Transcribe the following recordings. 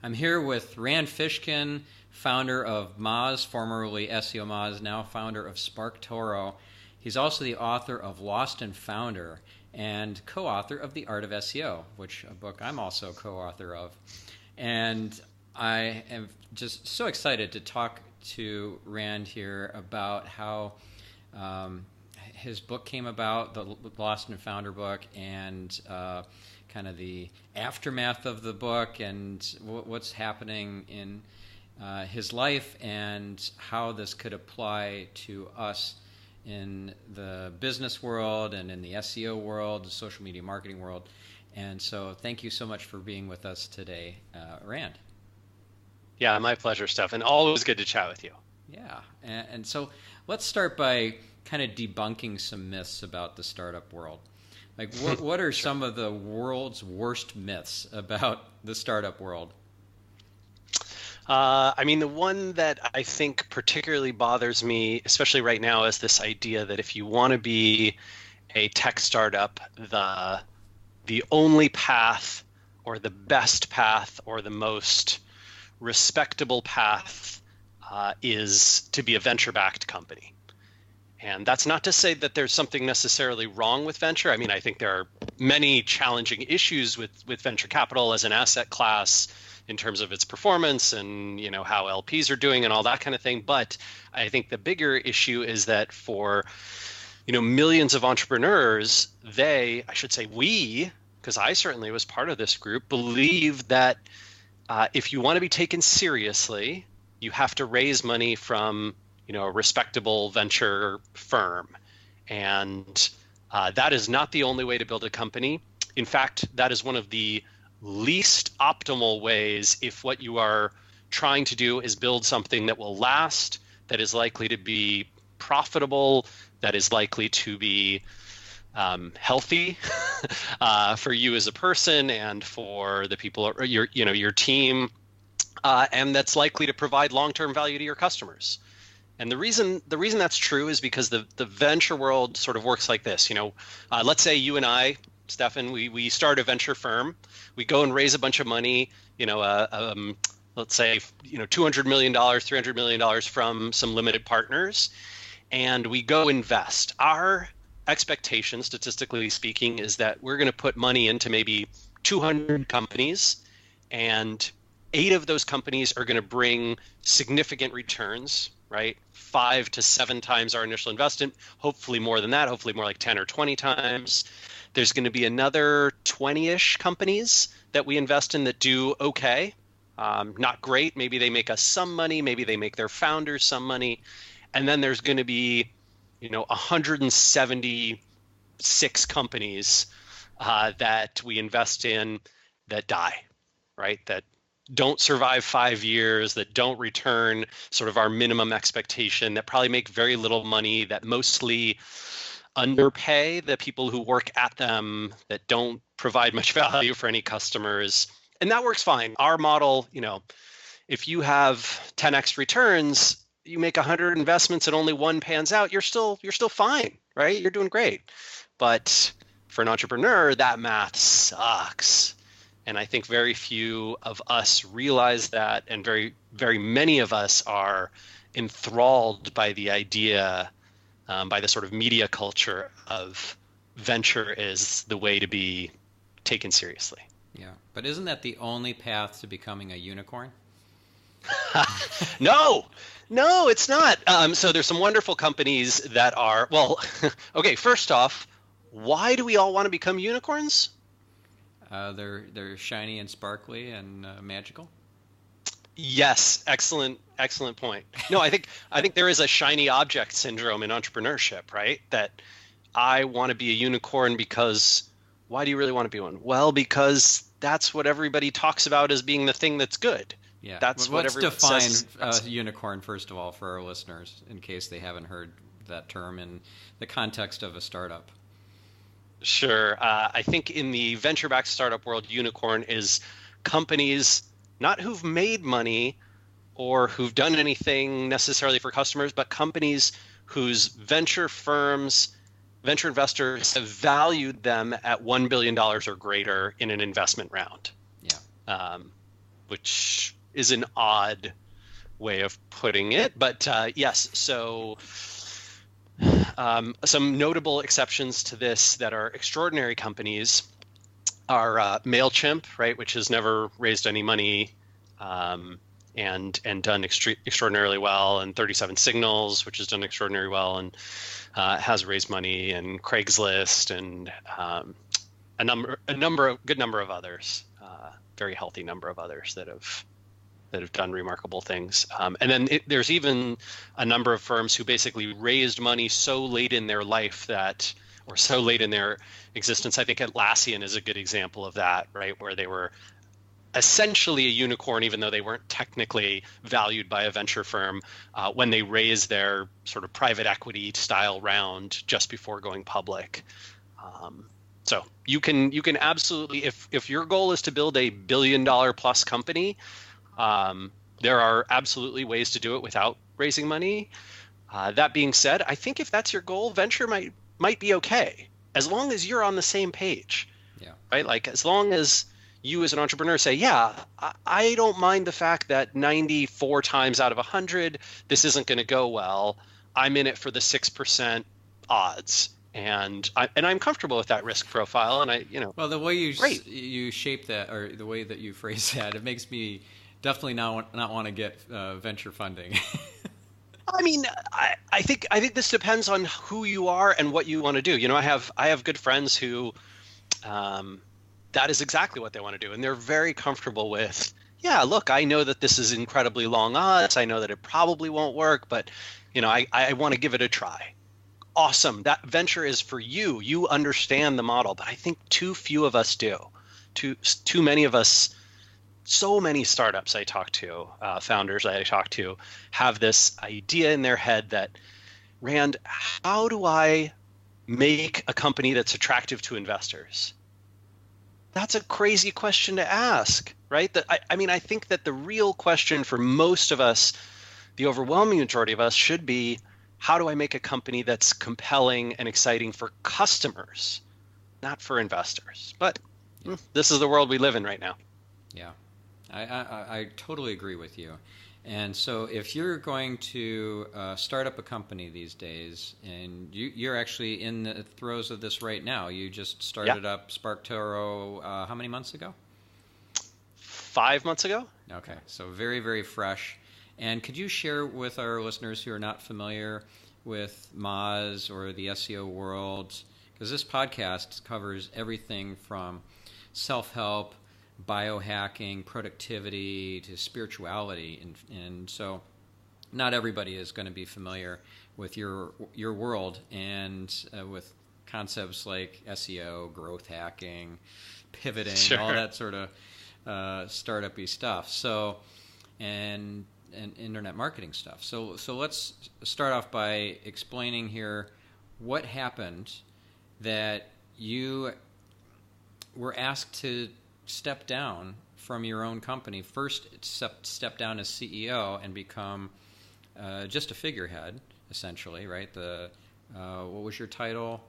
I'm here with Rand Fishkin, founder of Moz, formerly SEO Moz, now founder of SparkToro. He's also the author of Lost and Founder and co-author of The Art of SEO, which a book I'm also co-author of. And I am just so excited to talk to Rand here about how his book came about, the Lost and Founder book, and kind of the aftermath of the book and what's happening in his life and how this could apply to us in the business world and in the SEO world, the social media marketing world. And so thank you so much for being with us today, Rand. Yeah, my pleasure, Stephan. Always good to chat with you. Yeah, and so let's start by kind of debunking some myths about the startup world. Like, what are some of the world's worst myths about the startup world? I mean, the one that I think particularly bothers me, especially right now, is this idea that if you want to be a tech startup, the only path or the best path or the most respectable path is to be a venture-backed company. And that's not to say that there's something necessarily wrong with venture. I mean, I think there are many challenging issues with venture capital as an asset class in terms of its performance and, you know, how LPs are doing and all that kind of thing. But I think the bigger issue is that for, you know, millions of entrepreneurs, we, because I certainly was part of this group, believe that if you want to be taken seriously, you have to raise money from, you know, a respectable venture firm. And that is not the only way to build a company. In fact, that is one of the least optimal ways if what you are trying to do is build something that will last, that is likely to be profitable, that is likely to be healthy for you as a person and for the people, your team, and that's likely to provide long-term value to your customers. And the reason that's true is because the venture world sort of works like this. You know, let's say you and I, Stephan, we start a venture firm. We go and raise a bunch of money. You know, let's say, you know, $200 million, $300 million from some limited partners, and we go invest. Our expectation, statistically speaking, is that we're going to put money into maybe 200 companies, and 8 of those companies are going to bring significant returns, right? 5 to 7 times our initial investment, hopefully more than that, hopefully more like 10 or 20 times. There's going to be another 20-ish companies that we invest in that do okay, not great. Maybe they make us some money, maybe they make their founders some money. And then there's going to be, you know, 176 companies that we invest in that die, right? That don't survive 5 years, that don't return sort of our minimum expectation, that probably make very little money, that mostly underpay the people who work at them, that don't provide much value for any customers. And that works fine. Our model, you know, if you have 10x returns, you make 100 investments and only one pans out, you're still fine, right? You're doing great. But for an entrepreneur, that math sucks. And I think very few of us realize that, and very, very many of us are enthralled by the idea, by the sort of media culture of venture is the way to be taken seriously. Yeah, but isn't that the only path to becoming a unicorn? No, it's not. So there's some wonderful companies that are, well, okay, first off, why do we all want to become unicorns? They're shiny and sparkly and magical. Yes, excellent point. No, I think there is a shiny object syndrome in entrepreneurship, right? That I want to be a unicorn because why do you really want to be one? Well, because that's what everybody talks about as being the thing that's good. Yeah, that's what everyone says. Let's define unicorn first of all for our listeners, in case they haven't heard that term in the context of a startup. Sure. I think in the venture-backed startup world, unicorn is companies not who've made money or who've done anything necessarily for customers, but companies whose venture investors have valued them at $1 billion or greater in an investment round. Yeah. which is an odd way of putting it. But yes, so some notable exceptions to this that are extraordinary companies are MailChimp, right, which has never raised any money and done extraordinarily well, and 37 Signals, which has done extraordinarily well and has raised money, and Craigslist, and a good number of others, very healthy number of others that have done remarkable things. And then there's even a number of firms who basically raised money so late in their life or so late in their existence. I think Atlassian is a good example of that, right? Where they were essentially a unicorn, even though they weren't technically valued by a venture firm, when they raised their sort of private equity style round just before going public. So you can absolutely, if your goal is to build a $1 billion plus company, there are absolutely ways to do it without raising money. That being said, I think if that's your goal, venture might be okay, as long as you're on the same page. Yeah. Right. Like, as long as you as an entrepreneur say, yeah, I don't mind the fact that 94 times out of 100, this isn't going to go well. I'm in it for the 6% odds. And I'm comfortable with that risk profile. And well, the way you shape that, or the way that you phrase that, it makes me definitely not want to get venture funding. I mean, I think this depends on who you are and what you want to do. I have good friends who, that is exactly what they want to do, and they're very comfortable with. Yeah, look, I know that this is incredibly long odds. I know that it probably won't work, but I want to give it a try. Awesome. That venture is for you. You understand the model, but I think too few of us do. Too many of us. So many startups I talk to, founders I talk to, have this idea in their head that, Rand, how do I make a company that's attractive to investors? That's a crazy question to ask, right? I think that the real question for most of us, the overwhelming majority of us, should be, how do I make a company that's compelling and exciting for customers, not for investors? But this is the world we live in right now. Yeah. I totally agree with you. And so if you're going to start up a company these days, and you're actually in the throes of this right now, you just started up SparkToro how many months ago? 5 months ago. Okay, so very, very fresh. And could you share with our listeners who are not familiar with Moz or the SEO world, because this podcast covers everything from self-help, biohacking, productivity, to spirituality, and so not everybody is going to be familiar with your world and with concepts like SEO, growth hacking, pivoting, sure, all that sort of startup-y stuff. So and internet marketing stuff. So let's start off by explaining here what happened that you were asked to step down from your own company. First, step down as CEO and become just a figurehead, essentially, right? What was your title?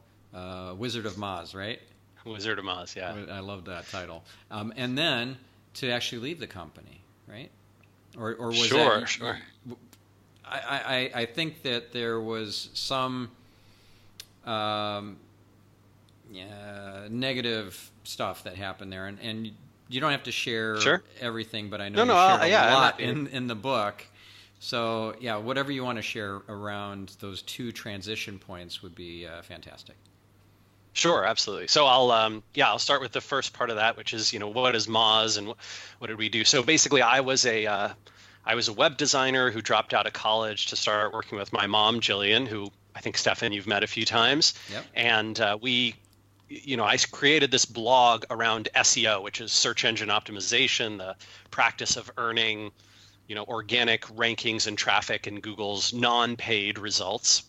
Wizard of Moz, right? Wizard of Moz, yeah. I love that title. And then to actually leave the company, right? Or was sure, that... Sure. I think that there was some negative stuff that happened there, and you don't have to share everything, but I know you shared a lot in the book. So yeah, whatever you want to share around those two transition points would be fantastic. Sure, absolutely. So I'll start with the first part of that, which is, what is Moz and what did we do? So basically, I was a web designer who dropped out of college to start working with my mom, Jillian, who I think, Stephan, you've met a few times. Yep. And I created this blog around SEO, which is search engine optimization, the practice of earning, organic rankings and traffic in Google's non-paid results.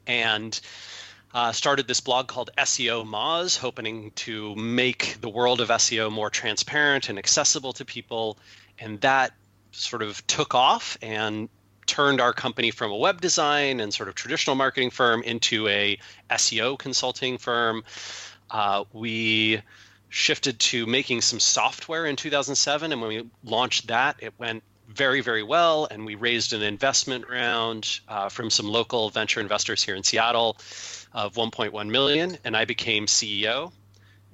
And started this blog called SEO Moz, hoping to make the world of SEO more transparent and accessible to people. And that sort of took off and turned our company from a web design and sort of traditional marketing firm into a SEO consulting firm. We shifted to making some software in 2007. And when we launched that, it went very, very well. And we raised an investment round from some local venture investors here in Seattle of 1.1 million. And I became CEO.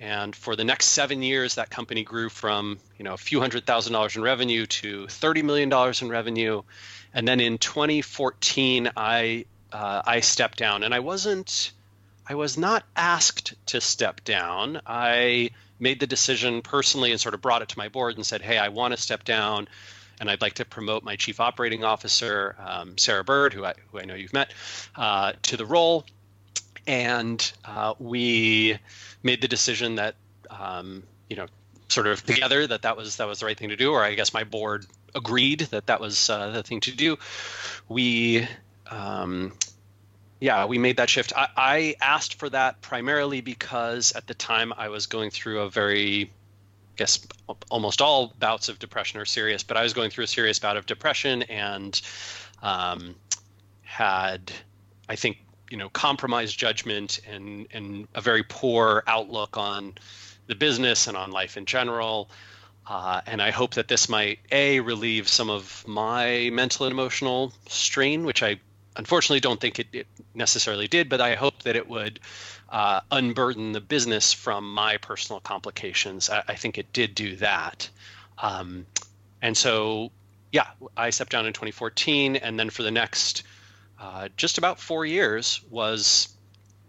And for the next 7 years, that company grew from, a few $100,000 in revenue to $30 million in revenue. And then in 2014, I stepped down, and I was not asked to step down. I made the decision personally and sort of brought it to my board and said, hey, I want to step down, and I'd like to promote my chief operating officer, Sarah Bird, who I know you've met, to the role. And we made the decision that, sort of together that was the right thing to do, or I guess my board agreed that was the thing to do. We made that shift. I asked for that primarily because at the time I was going through a very, I guess almost all bouts of depression are serious, but I was going through a serious bout of depression and had, I think, compromised judgment and a very poor outlook on the business and on life in general. And I hope that this might, relieve some of my mental and emotional strain, which I unfortunately don't think it necessarily did, but I hope that it would unburden the business from my personal complications. I think it did do that. And so, I stepped down in 2014, and then for the next just about 4 years was,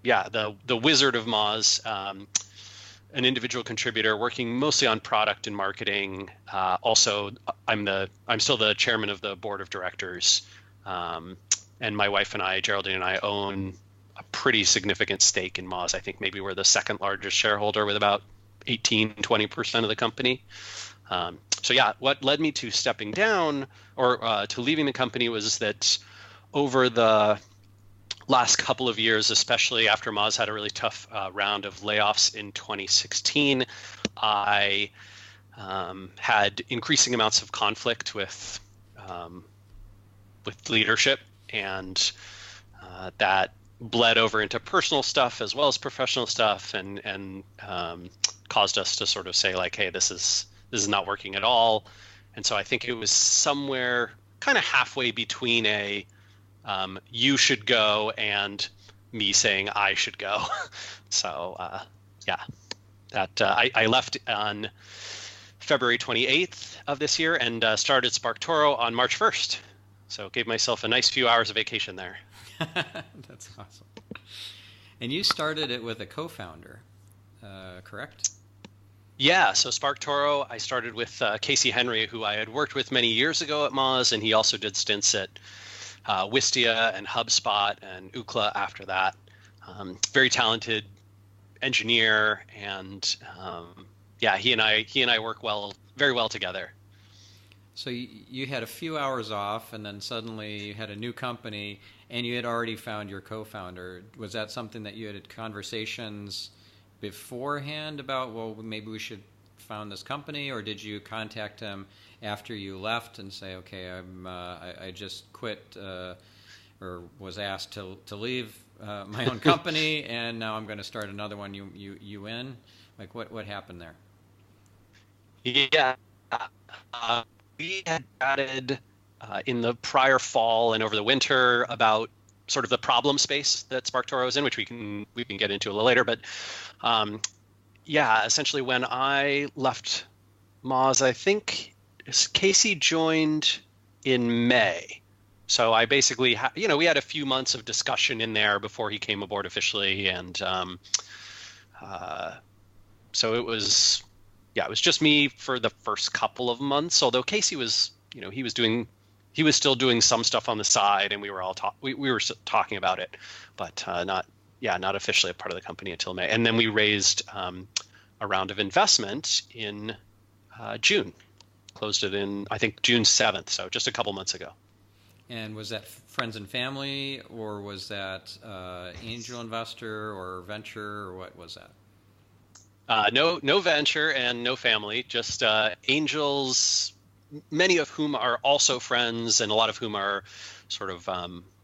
the Wizard of Moz, an individual contributor working mostly on product and marketing. Also, I'm still the chairman of the board of directors. And my wife and I, Geraldine and I, own a pretty significant stake in Moz. I think maybe we're the second largest shareholder with about 20% of the company. What led me to stepping down or to leaving the company was that over the last couple of years, especially after Moz had a really tough round of layoffs in 2016, I had increasing amounts of conflict with leadership, and that bled over into personal stuff as well as professional stuff, and caused us to sort of say like, hey, this is not working at all. And so I think it was somewhere kind of halfway between a you should go and me saying I should go. So I left on February 28th of this year and started SparkToro on March 1st. So gave myself a nice few hours of vacation there. That's awesome. And you started it with a co-founder, correct? Yeah, so SparkToro, I started with Casey Henry, who I had worked with many years ago at Moz, and he also did stints at Wistia and HubSpot and Ookla after that. Very talented engineer, and he and I work very well together. So you had a few hours off, and then suddenly you had a new company, and you had already found your co-founder. Was that something that you had conversations beforehand about, well, maybe we should found this company, or did you contact him after you left and say, okay, I just quit or was asked to leave my own company, and now I'm going to start another one. You in? Like what happened there? Yeah. We had chatted in the prior fall and over the winter about sort of the problem space that SparkToro is in, which we can get into a little later. But essentially when I left Moz, I think Casey joined in May. So I basically, we had a few months of discussion in there before he came aboard officially, and so it was just me for the first couple of months. Although Casey was, he was still doing some stuff on the side, and we were all we were talking about it, but not officially a part of the company until May. And then we raised a round of investment in June. Closed it in, I think, June 7th, so just a couple months ago. And was that friends and family, or was that angel investor or venture, or what was that? No venture and no family, just angels, many of whom are also friends, and a lot of whom are sort of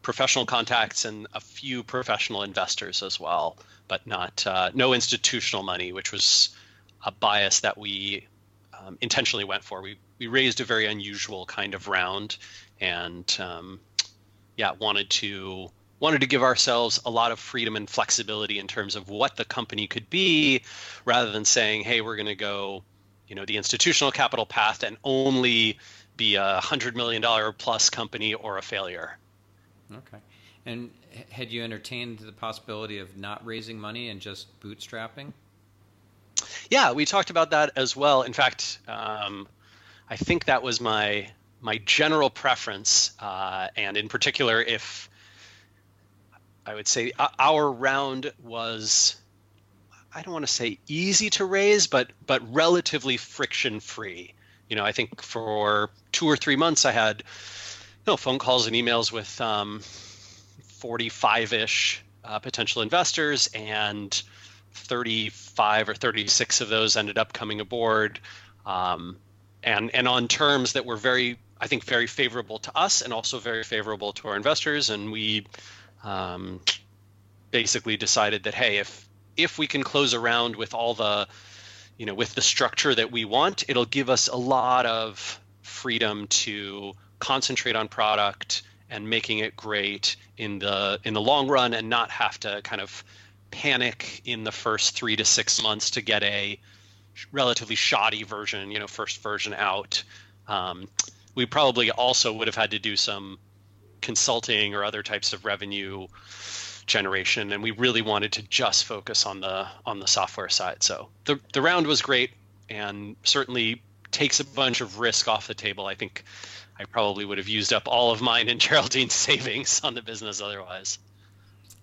professional contacts, and a few professional investors as well, but not no institutional money, which was a bias that we intentionally went for. We raised a very unusual kind of round, and wanted to give ourselves a lot of freedom and flexibility in terms of what the company could be, rather than saying, hey, we're going to go, the institutional capital path and only be $100 million plus company or a failure. Okay. And had you entertained the possibility of not raising money and just bootstrapping? Yeah, we talked about that as well. In fact, I think that was my general preference, and in particular, if I would say our round was, I don't want to say easy to raise, but relatively friction free. I think for 2 or 3 months I had phone calls and emails with 45-ish potential investors, and 35 or 36 of those ended up coming aboard, and on terms that were very favorable to us and also very favorable to our investors. And we basically decided that, hey, if we can close a round with all the, with the structure that we want, it'll give us a lot of freedom to concentrate on product and making it great in the long run, and not have to kind of panic in the first 3 to 6 months to get a relatively shoddy version, first version out. We probably also would have had to do some consulting or other types of revenue generation, and we really wanted to just focus on the software side. So the round was great, and certainly takes a bunch of risk off the table. I think I probably would have used up all of mine and Geraldine's savings on the business otherwise.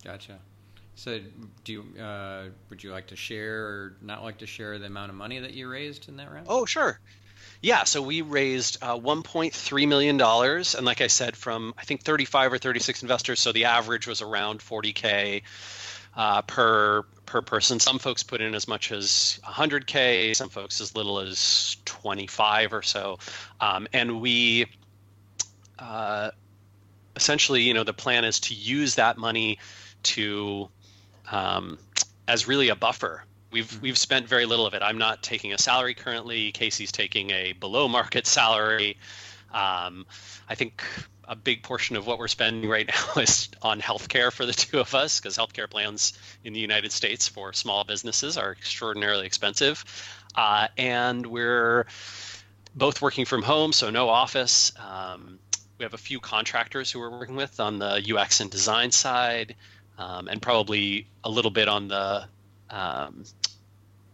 Gotcha. So would you like to share or not like to share the amount of money that you raised in that round? Oh, sure. Yeah, so we raised $1.3 million. And like I said, from I think 35 or 36 investors. So the average was around $40K per person. Some folks put in as much as $100K, some folks as little as 25 or so. And we essentially, the plan is to use that money to as really a buffer. We've spent very little of it. I'm not taking a salary currently. Casey's taking a below market salary. I think a big portion of what we're spending right now is on healthcare for the two of us, because healthcare plans in the United States for small businesses are extraordinarily expensive. And we're both working from home, so no office. We have a few contractors who we're working with on the UX and design side, and probably a little bit on the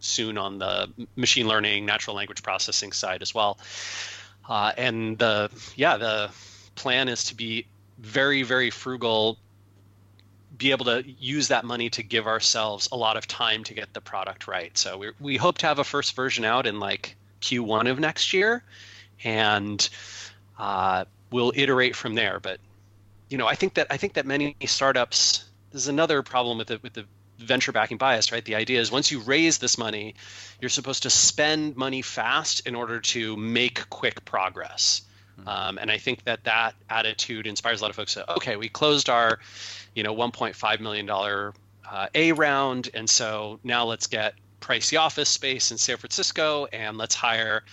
soon on the machine learning, natural language processing side as well. And the plan is to be very, very frugal, be able to use that money to give ourselves a lot of time to get the product right. So we hope to have a first version out in like Q1 of next year, and we'll iterate from there. But I think that many startups, there's another problem with the venture backing bias, right? The idea is once you raise this money, you're supposed to spend money fast in order to make quick progress. And I think that attitude inspires a lot of folks to, okay, we closed our, $1.5 million A round. And so now let's get pricey office space in San Francisco, and let's hire,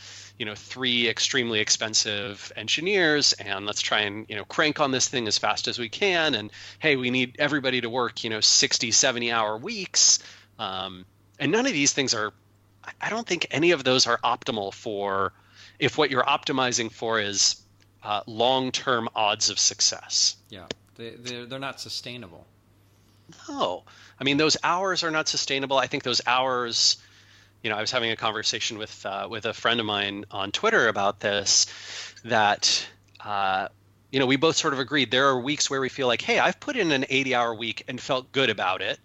3 extremely expensive engineers, and let's try and, crank on this thing as fast as we can. And hey, we need everybody to work, 60, 70-hour weeks. And none of these things I don't think any of those are optimal for, if what you're optimizing for is long-term odds of success. Yeah, they're not sustainable. No, I mean, those hours are not sustainable. I think those hours, I was having a conversation with a friend of mine on Twitter about this, that, we both sort of agreed there are weeks where we feel like, hey, I've put in an 80-hour week and felt good about it,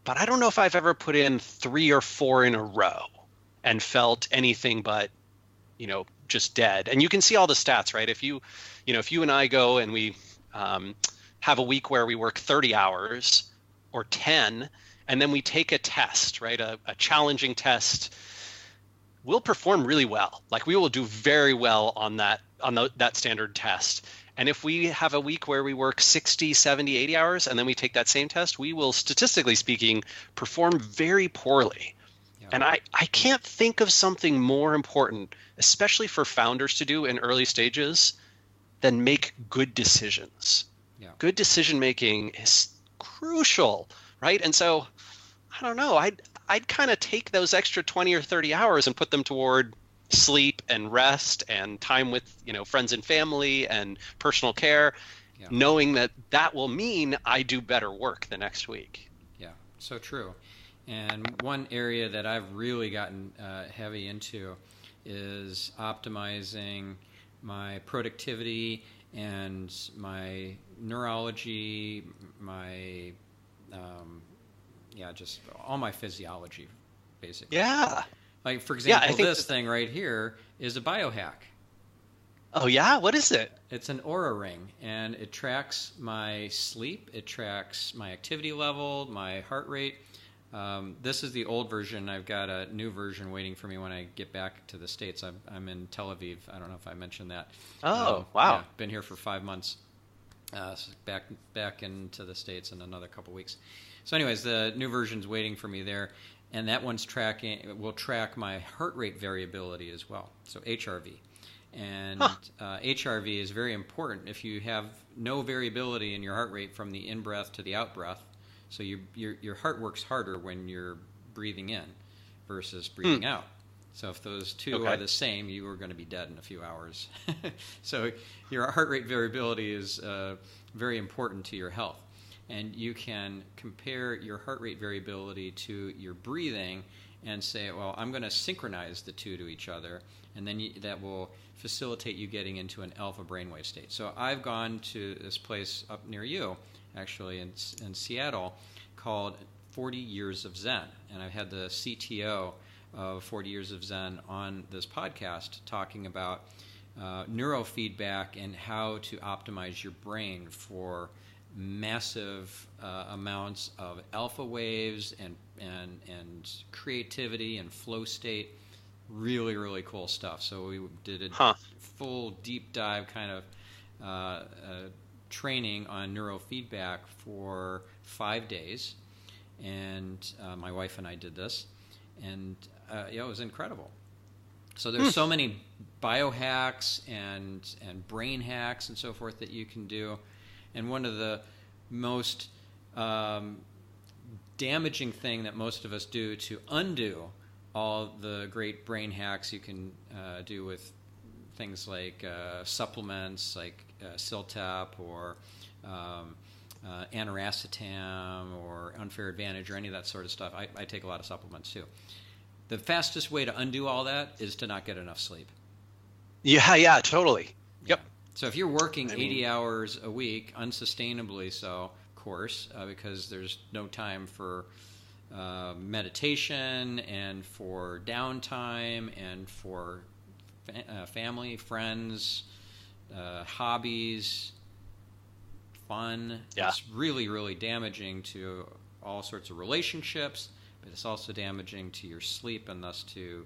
but I don't know if I've ever put in 3 or 4 in a row and felt anything but, just dead. And you can see all the stats, right? If you and I go and we have a week where we work 30 hours or 10, and then we take a test, right? A challenging test, we'll perform really well. Like we will do very well on that standard test. And if we have a week where we work 60, 70, 80 hours, and then we take that same test, we will, statistically speaking, perform very poorly. Yeah. And I can't think of something more important, especially for founders to do in early stages, than make good decisions. Yeah. Good decision making is crucial, right? And so I don't know, I'd kind of take those extra 20 or 30 hours and put them toward sleep and rest and time with, friends and family and personal care, Yeah. knowing that that will mean I do better work the next week. Yeah, so true. And one area that I've really gotten heavy into is optimizing my productivity and my neurology, my just all my physiology, basically. Yeah. Like, for example, I think this thing right here is a biohack. Oh yeah, what is it? It's an Aura ring, and it tracks my sleep, it tracks my activity level, my heart rate. This is the old version. I've got a new version waiting for me when I get back to the States. I'm in Tel Aviv. I don't know if I mentioned that. Oh, wow. Yeah, been here for 5 months. So back into the States in another couple weeks. So anyways, the new version's waiting for me there, and that one's will track my heart rate variability as well, so HRV. And HRV is very important. If you have no variability in your heart rate from the in-breath to the out-breath, so your heart works harder when you're breathing in versus breathing out. So if those two are the same, you are going to be dead in a few hours. So your heart rate variability is very important to your health. And you can compare your heart rate variability to your breathing and say, well, I'm going to synchronize the two to each other, and then that will facilitate you getting into an alpha brainwave state. So I've gone to this place up near you, actually, in Seattle, called 40 Years of Zen. And I've had the CTO of 40 Years of Zen on this podcast talking about neurofeedback and how to optimize your brain for massive amounts of alpha waves and creativity and flow state. Really, really cool stuff. So we did a full deep dive kind of training on neurofeedback for 5 days, and my wife and I did this, and it was incredible. So there's so many biohacks and brain hacks and so forth that you can do. And one of the most damaging thing that most of us do to undo all the great brain hacks you can do with things like supplements like Siltep or aniracetam or unfair advantage or any of that sort of stuff. I take a lot of supplements too. The fastest way to undo all that is to not get enough sleep. Yeah, totally. Yep. So if you're working 80 hours a week, unsustainably so, of course, because there's no time for meditation and for downtime and for family, friends, hobbies, fun. Yeah. It's really, really damaging to all sorts of relationships, but it's also damaging to your sleep and thus to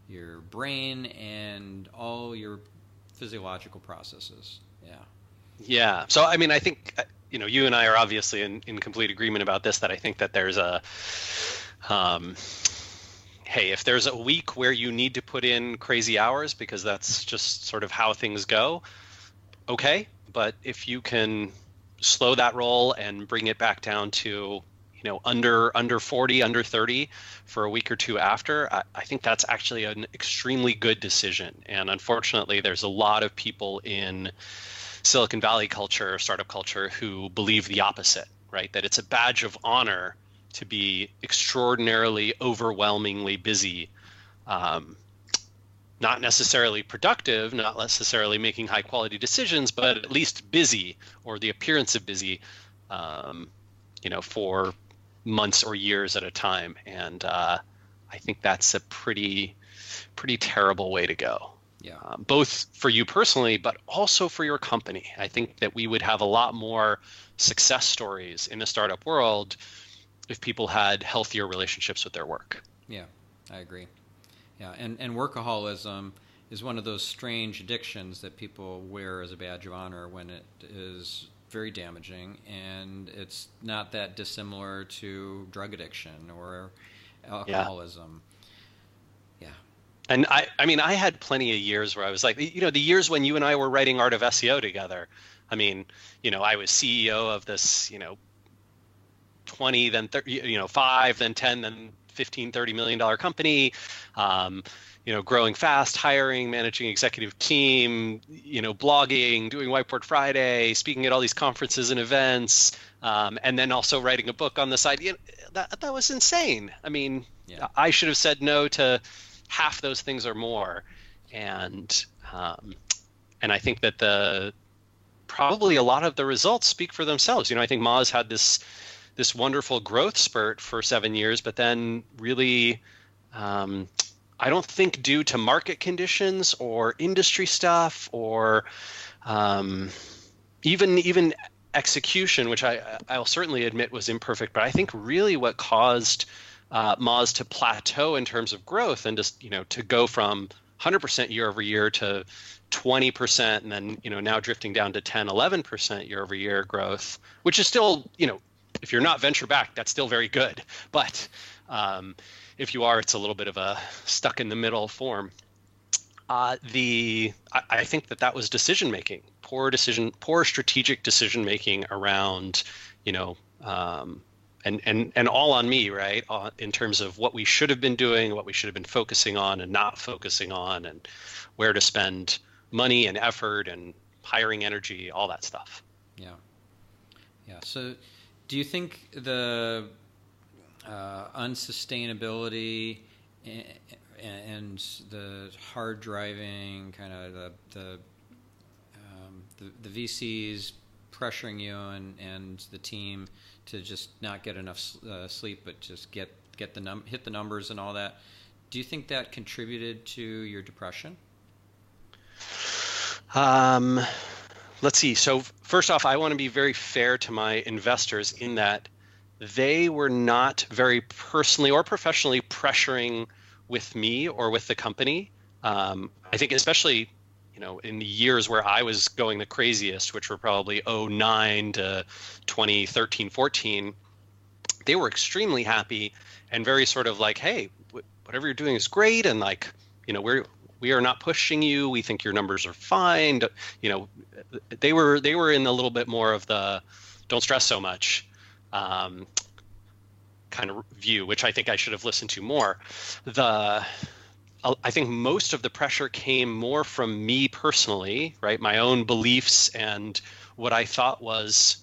your brain and all your physiological processes. Yeah. So I mean, I think you and I are obviously in complete agreement about this, that I think that there's a hey, if there's a week where you need to put in crazy hours because that's just sort of how things go, okay, but if you can slow that roll and bring it back down to under 40, under 30 for a week or two after, I think that's actually an extremely good decision. And unfortunately, there's a lot of people in Silicon Valley culture, startup culture, who believe the opposite, right? That it's a badge of honor to be extraordinarily, overwhelmingly busy, not necessarily productive, not necessarily making high quality decisions, but at least busy, or the appearance of busy, for months or years at a time. And I think that's a pretty terrible way to go. Yeah. Both for you personally, but also for your company. I think that we would have a lot more success stories in the startup world if people had healthier relationships with their work. Yeah, I agree. Yeah, and workaholism is one of those strange addictions that people wear as a badge of honor when it is very damaging, and it's not that dissimilar to drug addiction or alcoholism. And I mean, I had plenty of years where I was like, the years when you and I were writing Art of SEO together. I mean, I was CEO of this, 20, then 30, 5, then 10, then 15, $30 million company, um, growing fast, hiring, managing executive team, blogging, doing Whiteboard Friday, speaking at all these conferences and events, and then also writing a book on the side. That was insane. I mean, Yeah. I should have said no to half those things or more, and um, and I think that probably a lot of the results speak for themselves. I think Moz had this wonderful growth spurt for 7 years, but then really, I don't think due to market conditions or industry stuff or even execution, which I'll certainly admit was imperfect, but I think really what caused Moz to plateau in terms of growth and just to go from 100% year over year to 20% and then now drifting down to 10-11% year over year growth, which is still if you're not venture backed, that's still very good. But if you are, it's a little bit of a stuck in the middle form. I think that was decision making, poor strategic decision making around, and all on me, right? In terms of what we should have been doing, what we should have been focusing on and not focusing on, and where to spend money and effort and hiring energy, all that stuff. Yeah. Yeah. So do you think the unsustainability and the hard driving, kind of the VCs pressuring you and the team to just not get enough sleep, but just hit the numbers and all that, do you think that contributed to your depression? Let's see. So first off, I want to be very fair to my investors in that they were not very personally or professionally pressuring with me or with the company. I think especially, in the years where I was going the craziest, which were probably 2009 to 2013, 14, they were extremely happy and very sort of like, hey, whatever you're doing is great. And like, we are not pushing you. We think your numbers are fine. They were in a little bit more of the don't stress so much kind of view, which I think I should have listened to more. I think most of the pressure came more from me personally, right? My own beliefs and what I thought was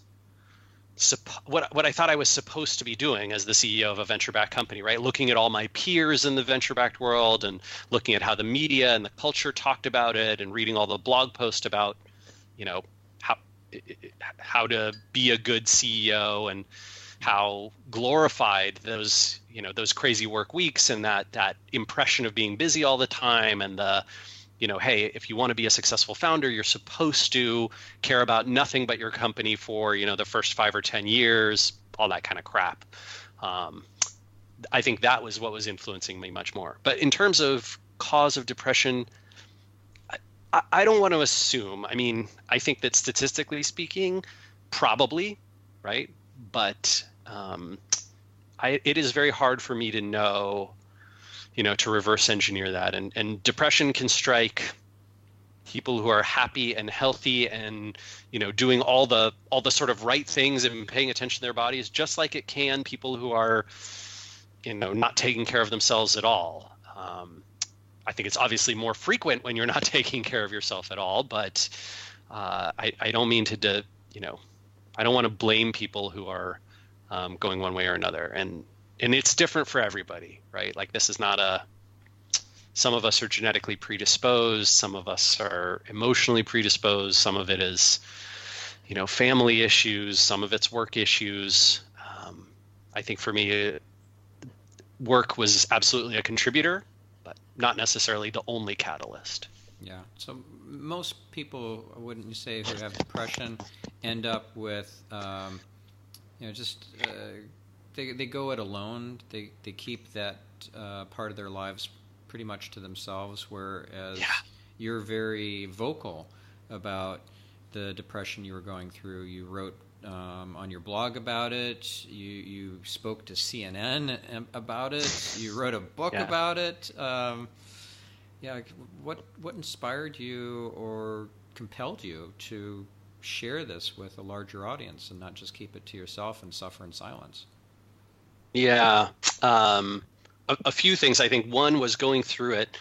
what I thought I was supposed to be doing as the CEO of a venture-backed company, right? Looking at all my peers in the venture-backed world and looking at how the media and the culture talked about it and reading all the blog posts about, how to be a good CEO and how glorified those crazy work weeks and that impression of being busy all the time and the hey, if you want to be a successful founder, you're supposed to care about nothing but your company for, the first 5 or 10 years, all that kind of crap. I think that was what was influencing me much more. But in terms of cause of depression, I don't want to assume. I mean, I think that statistically speaking, probably, right? But it is very hard for me to know, to reverse engineer that. And depression can strike people who are happy and healthy and, doing all the sort of right things and paying attention to their bodies, just like it can people who are, not taking care of themselves at all. I think it's obviously more frequent when you're not taking care of yourself at all, but I don't mean to, I don't want to blame people who are going one way or another. And it's different for everybody, right? Like this is not some of us are genetically predisposed. Some of us are emotionally predisposed. Some of it is, family issues. Some of it's work issues. I think for me, work was absolutely a contributor, but not necessarily the only catalyst. Yeah. So most people, wouldn't you say, who have depression end up with, they go it alone. They keep that part of their lives pretty much to themselves, whereas you're very vocal about the depression you were going through. You wrote on your blog about it. You spoke to CNN about it. You wrote a book about it. Yeah, what inspired you or compelled you to share this with a larger audience and not just keep it to yourself and suffer in silence? Yeah. A few things. I think one was going through it.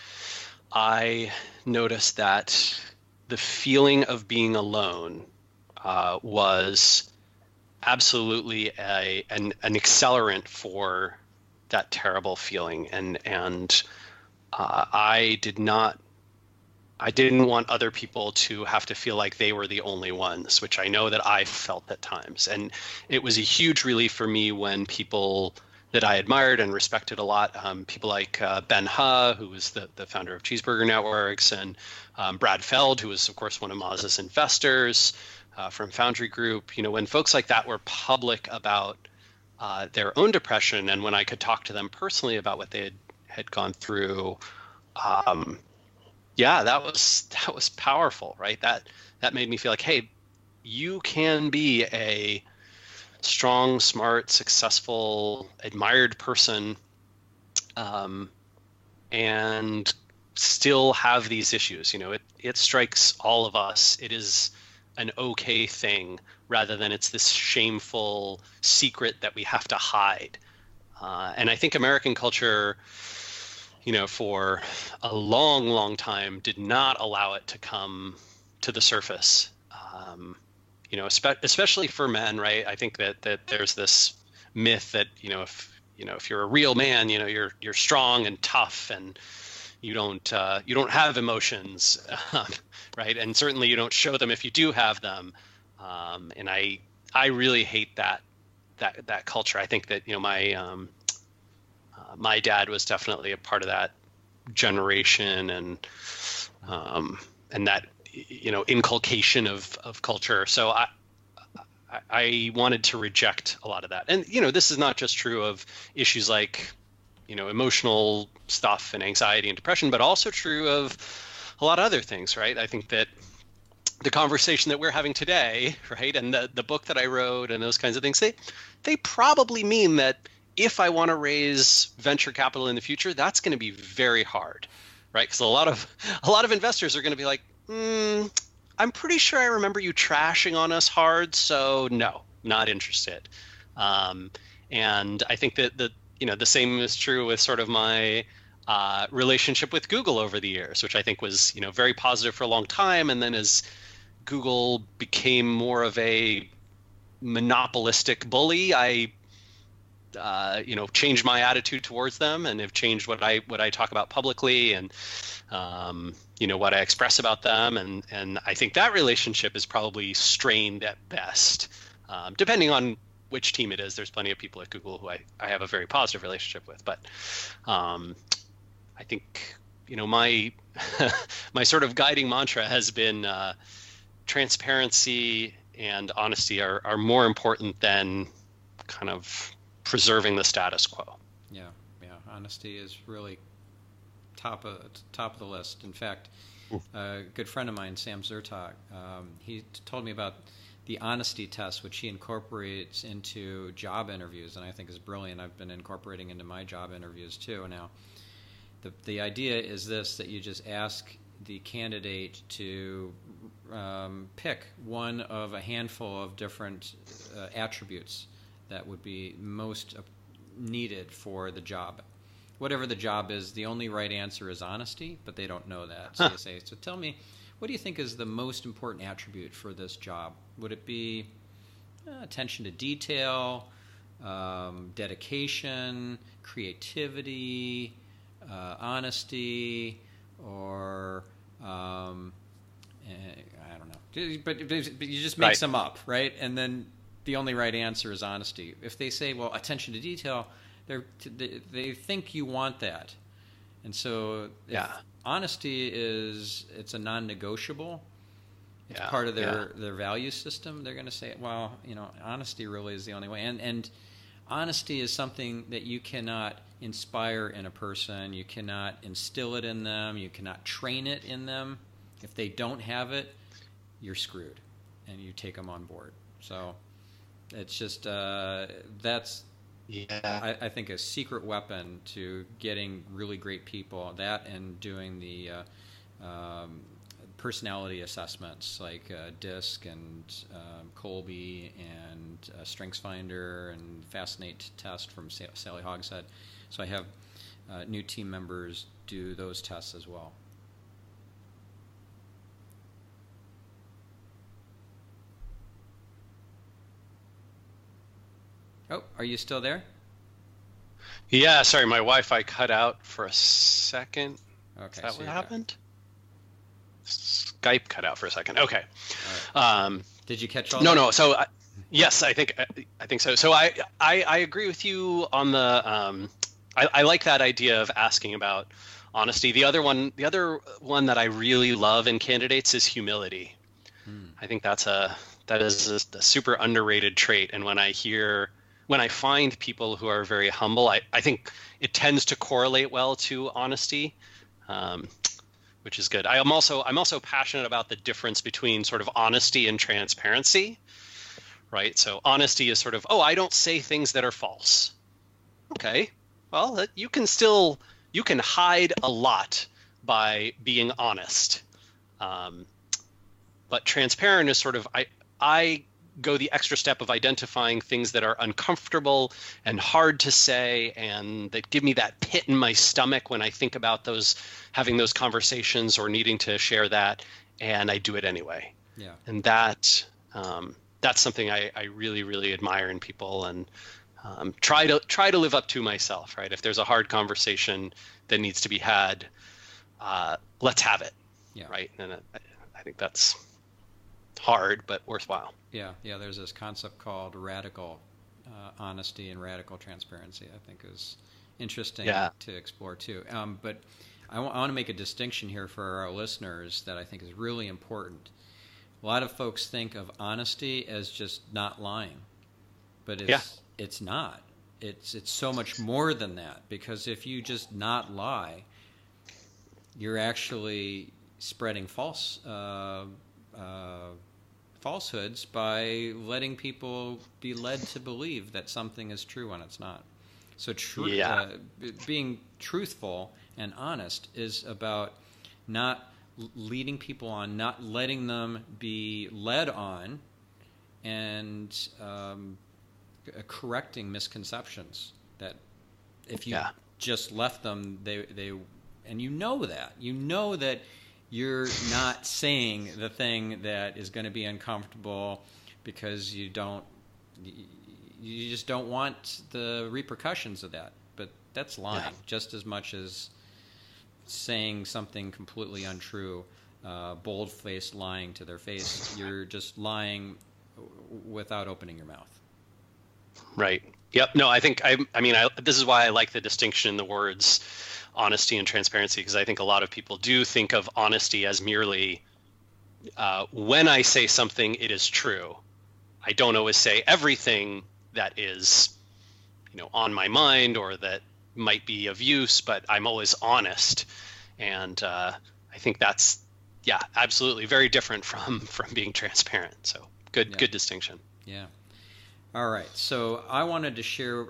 I noticed that the feeling of being alone was absolutely an accelerant for that terrible feeling, and I didn't want other people to have to feel like they were the only ones, which I know that I felt at times. And it was a huge relief for me when people that I admired and respected a lot, people like Ben Ha, who was the founder of Cheeseburger Networks, and Brad Feld, who was, of course, one of Moz's investors from Foundry Group. You know, when folks like that were public about their own depression, and when I could talk to them personally about what they had gone through, yeah, that was powerful, right? That made me feel like, hey, you can be a strong, smart, successful, admired person, and still have these issues. You know, it strikes all of us. It is an okay thing rather than it's this shameful secret that we have to hide. And I think American culture, you know, for a long, long time did not allow it to come to the surface. You know, especially for men, right? I think that there's this myth that, you know, if you're a real man, you know, you're strong and tough, and you don't have emotions, right? And certainly you don't show them if you do have them. And I really hate that culture. I think that, you know, my dad was definitely a part of that generation, and that, you know, inculcation of culture. So I wanted to reject a lot of that. And, you know, this is not just true of issues like, you know, emotional stuff and anxiety and depression, but also true of a lot of other things, right? I think that the conversation that we're having today, right, and the book that I wrote and those kinds of things, they probably mean that if I want to raise venture capital in the future, that's going to be very hard, right? Because a lot of investors are going to be like, I'm pretty sure I remember you trashing on us hard, so no, not interested. And I think that you know, the same is true with sort of my relationship with Google over the years, which I think was, you know, very positive for a long time, and then as Google became more of a monopolistic bully, I you know, changed my attitude towards them, and have changed what I talk about publicly, and you know, what I express about them, and I think that relationship is probably strained at best, depending on which team it is. There's plenty of people at Google who I have a very positive relationship with, but I think, you know, my my sort of guiding mantra has been transparency and honesty are more important than kind of preserving the status quo. Yeah, honesty is really top of the list. In fact, a good friend of mine, Sam Zertok, he told me about the honesty test, which he incorporates into job interviews, and I think is brilliant. I've been incorporating into my job interviews too now. The idea is this, that you just ask the candidate to pick one of a handful of different attributes that would be most needed for the job. Whatever the job is, the only right answer is honesty, but they don't know that. So you say, so tell me, what do you think is the most important attribute for this job? Would it be attention to detail, dedication, creativity, honesty, or I don't know. But you just make some up, right? And then the only right answer is honesty. If they say, well, attention to detail, they think you want that. And so honesty it's a non-negotiable. It's part of their value system. They're going to say, well, you know, honesty really is the only way. And honesty is something that you cannot inspire in a person. You cannot instill it in them. You cannot train it in them. If they don't have it, you're screwed, and you take them on board. So it's just that's Yeah. I think a secret weapon to getting really great people, that and doing the um, personality assessments like DISC and Colby and StrengthsFinder and Fascinate Test from Sally Hogshead. So I have new team members do those tests as well. Oh, are you still there? Yeah, sorry, my Wi-Fi cut out for a second. Okay, Is that so what you're happened? Skype cut out for a second. Okay. Did you catch all No, that? no. So yes, I think so. So I agree with you on the. I like that idea of asking about honesty. The other one that I really love in candidates is humility. I think that is a super underrated trait. And when I find people who are very humble, I think it tends to correlate well to honesty. Which is good. I'm also passionate about the difference between sort of honesty and transparency, right? So honesty is sort of, oh, I don't say things that are false. Okay, well, you can hide a lot by being honest. But transparent is sort of, I go the extra step of identifying things that are uncomfortable and hard to say and that give me that pit in my stomach when I think about having those conversations or needing to share that, and I do it anyway. Yeah. And that's something I really, really admire in people, and try to live up to myself, right? If there's a hard conversation that needs to be had, let's have it. Yeah. Right. And I think that's hard but worthwhile. Yeah, there's this concept called radical honesty and radical transparency. I think is interesting to explore too. But I want to make a distinction here for our listeners that I think is really important. A lot of folks think of honesty as just not lying, but it's not. It's so much more than that, because if you just not lie, you're actually spreading falsehoods by letting people be led to believe that something is true when it's not. So being truthful and honest is about not leading people on, not letting them be led on, and correcting misconceptions that if you just left them, they and you know that you're not saying the thing that is going to be uncomfortable because you just don't want the repercussions of that. But that's lying just as much as saying something completely untrue, bold-faced lying to their face. You're just lying without opening your mouth. Right. Yep. No, I think this is why I like the distinction in the words honesty and transparency, because I think a lot of people do think of honesty as merely when I say something, it is true. I don't always say everything that is, on my mind or that might be of use, but I'm always honest. And I think that's, absolutely very different from being transparent. So good distinction. Yeah. All right, so I wanted to share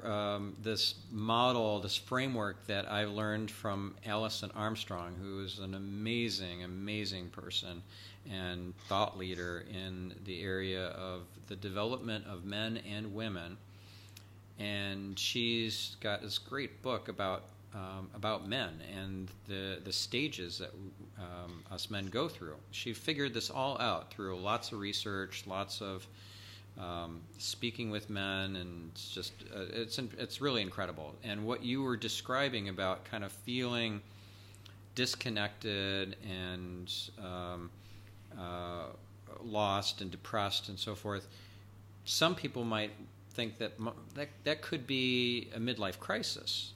this model, this framework that I learned from Alison Armstrong, who is an amazing, amazing person and thought leader in the area of the development of men and women. And she's got this great book about men and the stages that us men go through. She figured this all out through lots of research, lots of speaking with men, and it's really incredible. And what you were describing about kind of feeling disconnected and lost and depressed and so forth, some people might think that could be a midlife crisis,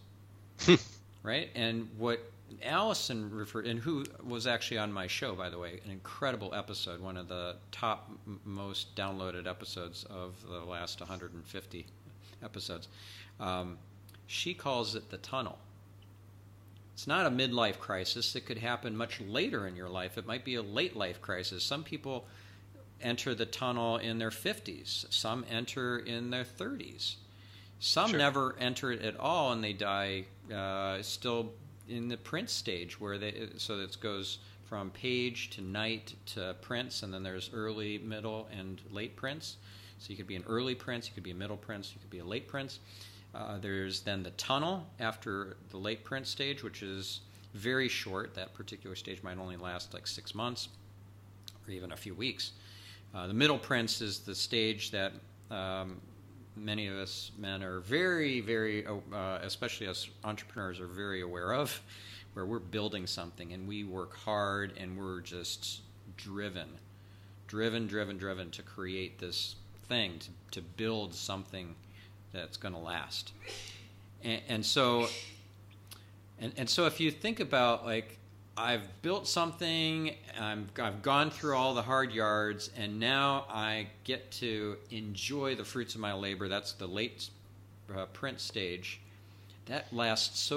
right? And what Allison referred, and who was actually on my show, by the way, an incredible episode, one of the top most downloaded episodes of the last 150 episodes. She calls it the tunnel. It's not a midlife crisis. It could happen much later in your life. It might be a late life crisis. Some people enter the tunnel in their 50s. Some enter in their 30s. Some Sure. never enter it at all, and they die still in the print stage, where so it goes from page to night to prints, and then there's early, middle, and late prints. So you could be an early prints, you could be a middle prints, you could be a late prints. There's then the tunnel after the late print stage, which is very short. That particular stage might only last like 6 months or even a few weeks. The middle prints is the stage that many of us men are very, very, especially us entrepreneurs, are very aware of, where we're building something and we work hard and we're just driven to create this thing, to build something that's going to last. And so if you think about, like, I've built something, I've gone through all the hard yards, and now I get to enjoy the fruits of my labor. That's the late print stage. That lasts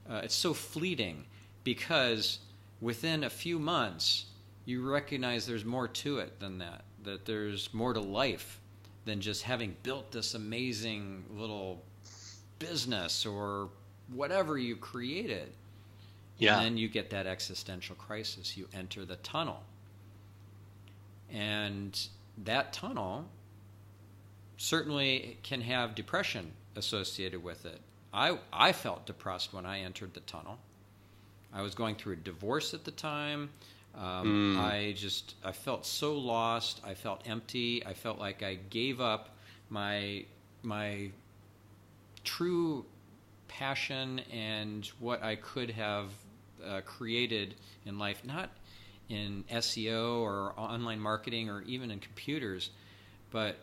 it's so fleeting, because within a few months you recognize there's more to it than that there's more to life than just having built this amazing little business or whatever you created. Yeah. And then you get that existential crisis. You enter the tunnel. And that tunnel certainly can have depression associated with it. I felt depressed when I entered the tunnel. I was going through a divorce at the time. I felt so lost. I felt empty. I felt like I gave up my true passion and what I could have created in life, not in SEO or online marketing or even in computers, but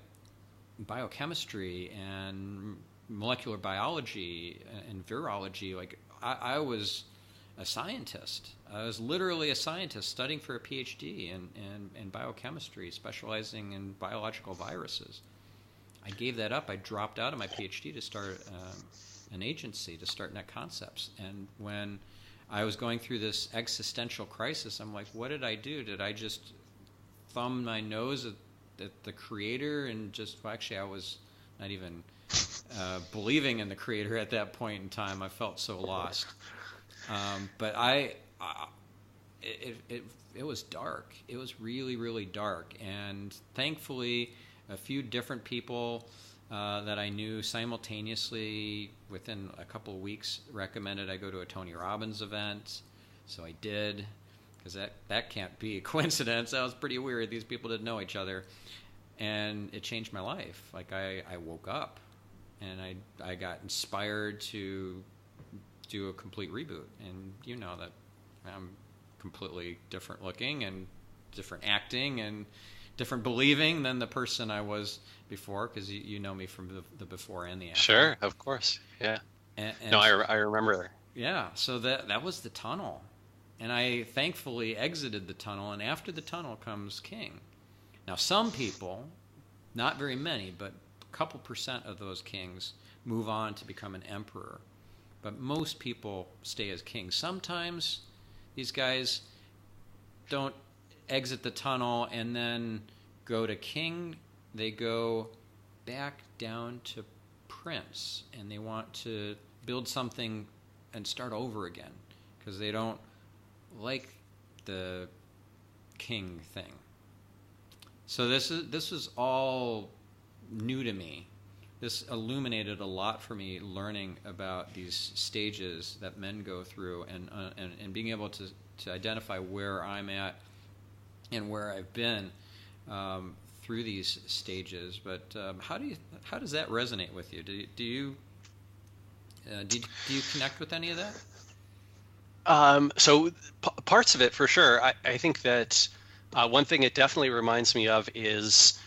biochemistry and molecular biology and virology. Like, I was a scientist. I was literally a scientist studying for a PhD in biochemistry, specializing in biological viruses. I gave that up. I dropped out of my PhD to start an agency, to start Net Concepts. And when I was going through this existential crisis, I'm like, what did I do? Did I just thumb my nose at the creator and just, well, actually I was not even believing in the creator at that point in time. I felt so lost. But it was dark. It was really, really dark. And thankfully, a few different people that I knew simultaneously within a couple of weeks recommended I go to a Tony Robbins event. So I did, because that can't be a coincidence. That was pretty weird. These people didn't know each other. And it changed my life. Like, I woke up and I got inspired to do a complete reboot. And you know that I'm completely different looking and different acting and different believing than the person I was before, because you know me from the before and the after. Sure, of course, yeah. And no, I remember. Yeah, so that was the tunnel, and I thankfully exited the tunnel. And after the tunnel comes King. Now, some people, not very many, but a couple % of those kings move on to become an emperor. But most people stay as king. Sometimes these guys don't exit the tunnel and then go to king. They go back down to prince, and they want to build something and start over again because they don't like the king thing. So this is all new to me. This illuminated a lot for me, learning about these stages that men go through, and being able to identify where I'm at and where I've been through these stages. But how does that resonate with you? Do you connect with any of that? So parts of it for sure. I think that one thing it definitely reminds me of is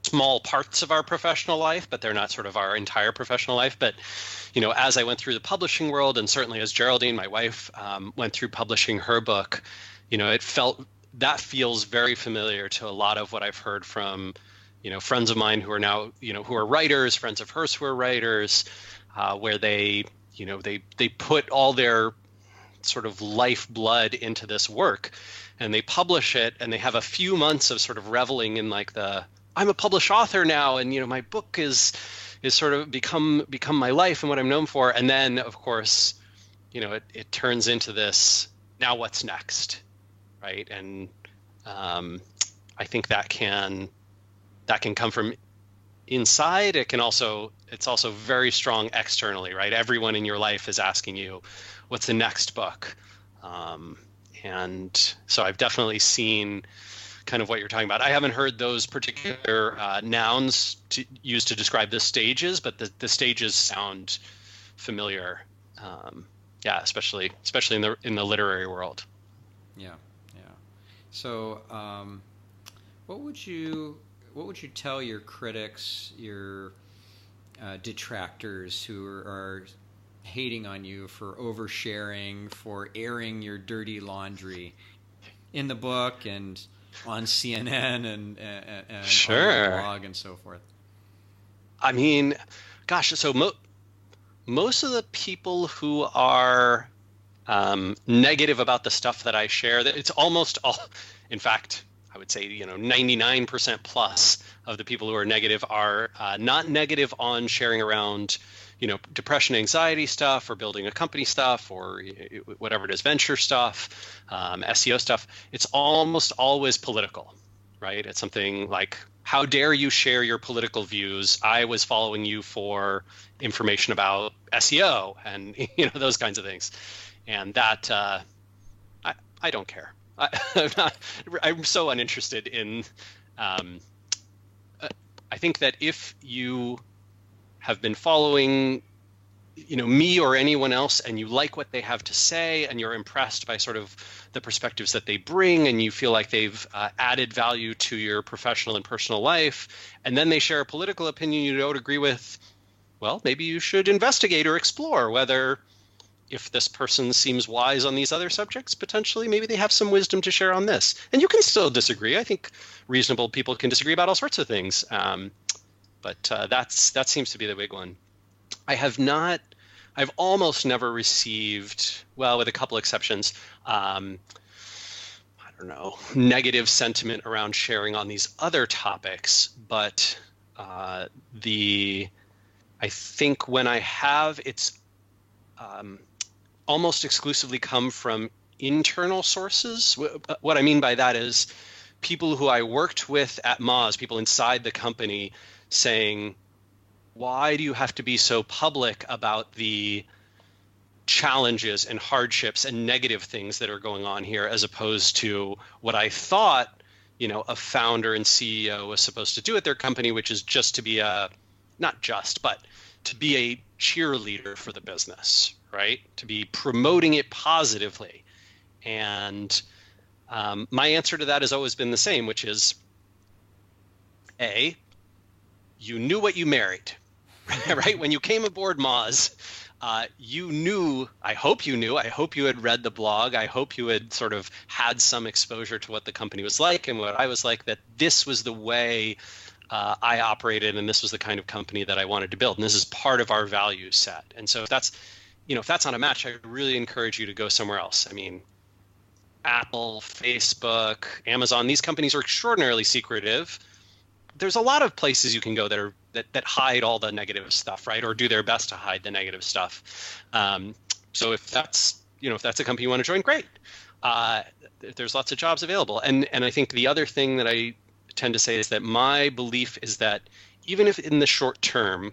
small parts of our professional life, but they're not sort of our entire professional life. But, you know, as I went through the publishing world, and certainly as Geraldine, my wife, went through publishing her book, you know, that feels very familiar to a lot of what I've heard from, you know, friends of mine who are now, you know, who are writers, friends of hers who are writers, where they, you know, they put all their sort of lifeblood into this work, and they publish it, and they have a few months of sort of reveling in like I'm a published author now, and my book is sort of become my life and what I'm known for. And then of course, it turns into this, now what's next, right? And I think that can come from inside. It's also very strong externally, right? Everyone in your life is asking you, what's the next book? And so I've definitely seen kind of what you're talking about. I haven't heard those particular nouns used to describe the stages, but the stages sound familiar. Yeah, especially in the literary world. Yeah. So, what would you tell your critics, your detractors who are hating on you for oversharing, for airing your dirty laundry in the book and on CNN and Sure. on your blog and so forth? I mean, gosh, so most of the people who are negative about the stuff that I share, it's almost all, in fact, I would say 99% plus of the people who are negative are not negative on sharing around depression, anxiety stuff, or building a company stuff, or whatever it is, venture stuff, SEO stuff. It's almost always political, right? It's something like, how dare you share your political views? I was following you for information about SEO and those kinds of things. And that I don't care. I'm so uninterested in. I think that if you have been following, me or anyone else, and you like what they have to say, and you're impressed by sort of the perspectives that they bring, and you feel like they've added value to your professional and personal life, and then they share a political opinion you don't agree with, well, maybe you should investigate or explore whether, if this person seems wise on these other subjects, potentially maybe they have some wisdom to share on this. And you can still disagree. I think reasonable people can disagree about all sorts of things. But that seems to be the big one. I've almost never received, well, with a couple exceptions, I don't know, negative sentiment around sharing on these other topics. But I think when I have, it's almost exclusively come from internal sources. What I mean by that is people who I worked with at Moz, people inside the company, saying, why do you have to be so public about the challenges and hardships and negative things that are going on here, as opposed to what I thought, a founder and CEO was supposed to do at their company, which is just to be but to be a cheerleader for the business, right? To be promoting it positively. And my answer to that has always been the same, which is, A, you knew what you married, right? When you came aboard Moz, you knew, I hope you had read the blog. I hope you had sort of had some exposure to what the company was like and what I was like, that this was the way I operated, and this was the kind of company that I wanted to build. And this is part of our value set. And so if that's not a match, I really encourage you to go somewhere else. I mean, Apple, Facebook, Amazon, these companies are extraordinarily secretive. There's a lot of places you can go that hide all the negative stuff, right? Or do their best to hide the negative stuff. So if that's a company you want to join, great. There's lots of jobs available. And I think the other thing that I tend to say is that my belief is that even if in the short term,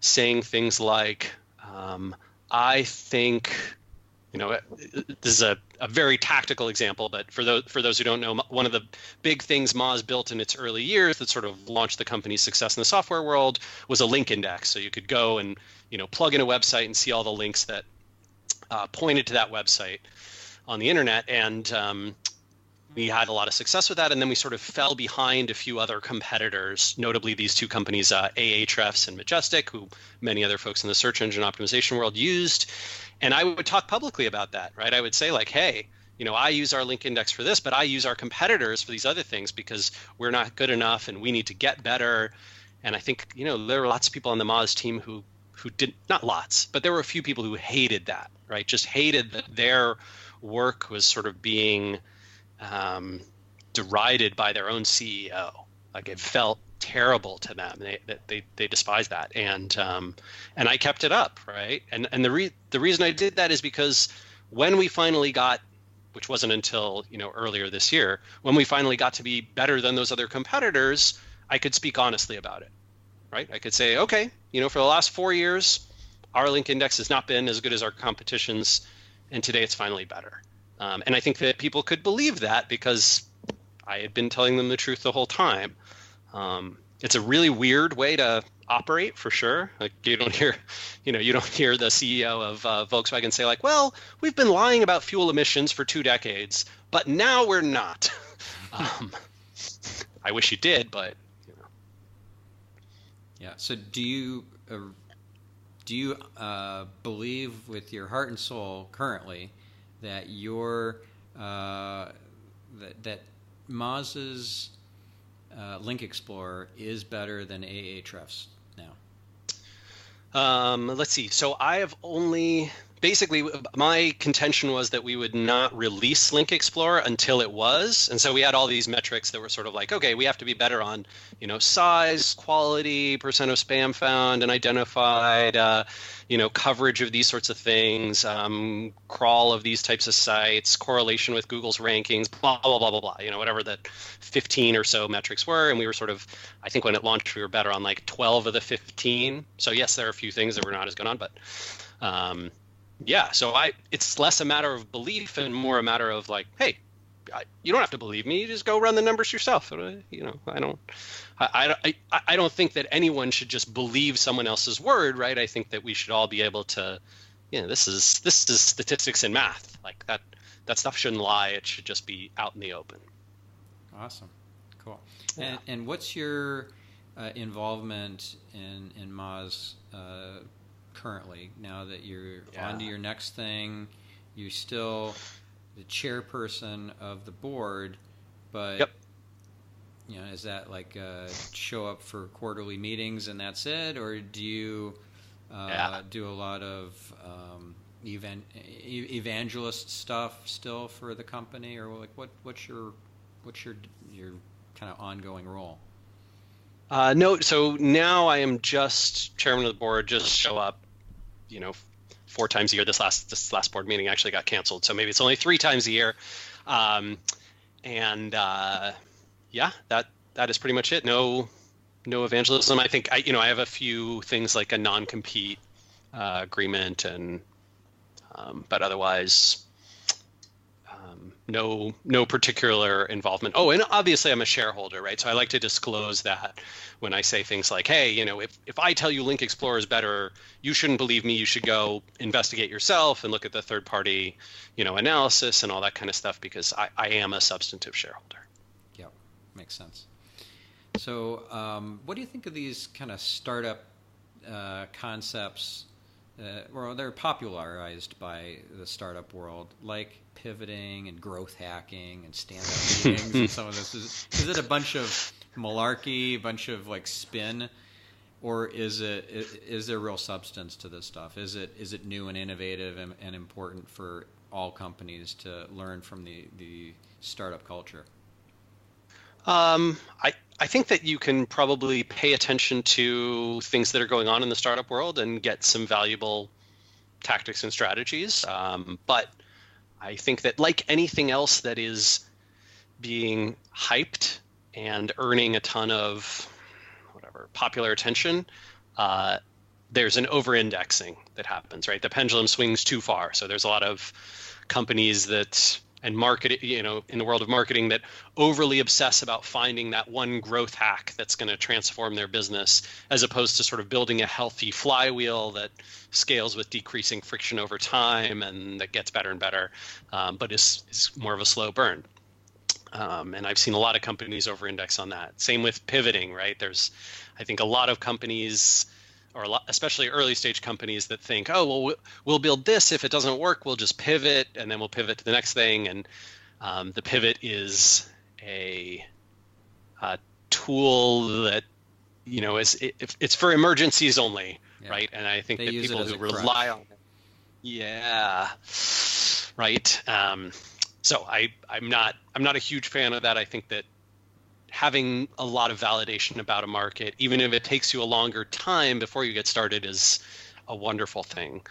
saying things like, I think, this is a very tactical example, but for those who don't know, one of the big things Moz built in its early years that sort of launched the company's success in the software world was a link index. So you could go and plug in a website and see all the links that pointed to that website on the internet. And we had a lot of success with that, and then we sort of fell behind a few other competitors, notably these two companies, Ahrefs and Majestic, who many other folks in the search engine optimization world used. And I would talk publicly about that, right? I would say like, hey, I use our link index for this, but I use our competitors for these other things because we're not good enough and we need to get better. And I think, there are lots of people on the Moz team who who did, not lots, but there were a few people who hated that, right? Just hated that their work was sort of being derided by their own CEO. Like it felt terrible to them. They despised that, and I kept it up, right? And the reason I did that is because when we finally got, which wasn't until earlier this year, when we finally got to be better than those other competitors, I could speak honestly about it, right? I could say, okay, for the last 4 years, our link index has not been as good as our competition's, and today it's finally better. And I think that people could believe that because I had been telling them the truth the whole time. It's a really weird way to operate, for sure. Like you don't hear the CEO of Volkswagen say like, well, we've been lying about fuel emissions for 2 decades, but now we're not. I wish you did, but Yeah. So do you believe with your heart and soul currently that your that Moz's Link Explorer is better than Ahrefs now? Let's see. So I have basically my contention was that we would not release Link Explorer until it was. And so we had all these metrics that were sort of like, okay, we have to be better on, size, quality, percent of spam found and identified, coverage of these sorts of things, crawl of these types of sites, correlation with Google's rankings, blah, blah, blah, blah, blah, whatever the 15 or so metrics were. And we were sort of, I think when it launched, we were better on like 12 of the 15. So yes, there are a few things that were not as good on, but yeah, so it's less a matter of belief and more a matter of like, hey, you don't have to believe me. You just go run the numbers yourself. I don't think that anyone should just believe someone else's word, right? I think that we should all be able to, this is statistics and math. Like that stuff shouldn't lie. It should just be out in the open. Awesome, cool. Yeah. And what's your involvement in Moz currently, now that you're on to your next thing? You're still the chairperson of the board, but yep. Is that like show up for quarterly meetings and that's it, or do you do a lot of evangelist stuff still for the company, or like what's your kind of ongoing role? No, so now I am just chairman of the board. Just show up, 4 times a year. This last board meeting actually got canceled, so maybe it's only 3 times a year. Yeah, that is pretty much it. No evangelism. I think I have a few things like a non-compete agreement, and but otherwise, no particular involvement. Oh, and obviously I'm a shareholder, right? So I like to disclose that when I say things like, hey, if I tell you Link Explorer is better, you shouldn't believe me. You should go investigate yourself and look at the third party, analysis and all that kind of stuff, because I am a substantive shareholder. Yep, makes sense. So what do you think of these kind of startup concepts? Well, they're popularized by the startup world, like pivoting and growth hacking and stand-up meetings and some of this. Is it a bunch of malarkey, a bunch of like spin, or is there real substance to this stuff? Is it new and innovative and important for all companies to learn from the startup culture? I think that you can probably pay attention to things that are going on in the startup world and get some valuable tactics and strategies. But I think that like anything else that is being hyped and earning a ton of popular attention, there's an over-indexing that happens, right? The pendulum swings too far. So there's a lot of companies and marketing, in the world of marketing, that overly obsess about finding that one growth hack that's going to transform their business, as opposed to sort of building a healthy flywheel that scales with decreasing friction over time and that gets better and better, but is more of a slow burn. And I've seen a lot of companies over-index on that. Same with pivoting, right? There's, I think, a lot of companies, especially early stage companies, that think, oh, well, we'll build this. If it doesn't work, we'll just pivot, and then we'll pivot to the next thing. And the pivot is a tool that, it's for emergencies only, right? And I think they that use people it as who a crutch. rely on it, yeah, right. So I'm not a huge fan of that. I think that having a lot of validation about a market, even if it takes you a longer time before you get started, is a wonderful thing,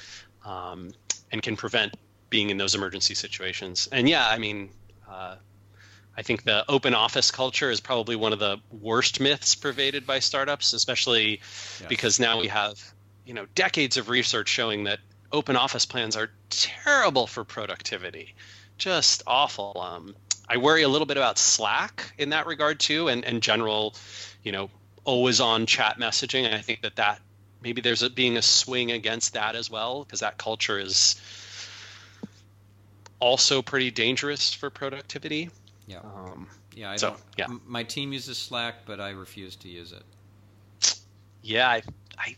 and can prevent being in those emergency situations. And yeah, I mean, I think the open office culture is probably one of the worst myths pervaded by startups, especially because now we have, decades of research showing that open office plans are terrible for productivity, just awful. I worry a little bit about Slack in that regard too, and general, always on chat messaging. And I think that maybe there's being a swing against that as well, because that culture is also pretty dangerous for productivity. Yeah. My team uses Slack, but I refuse to use it. Yeah, I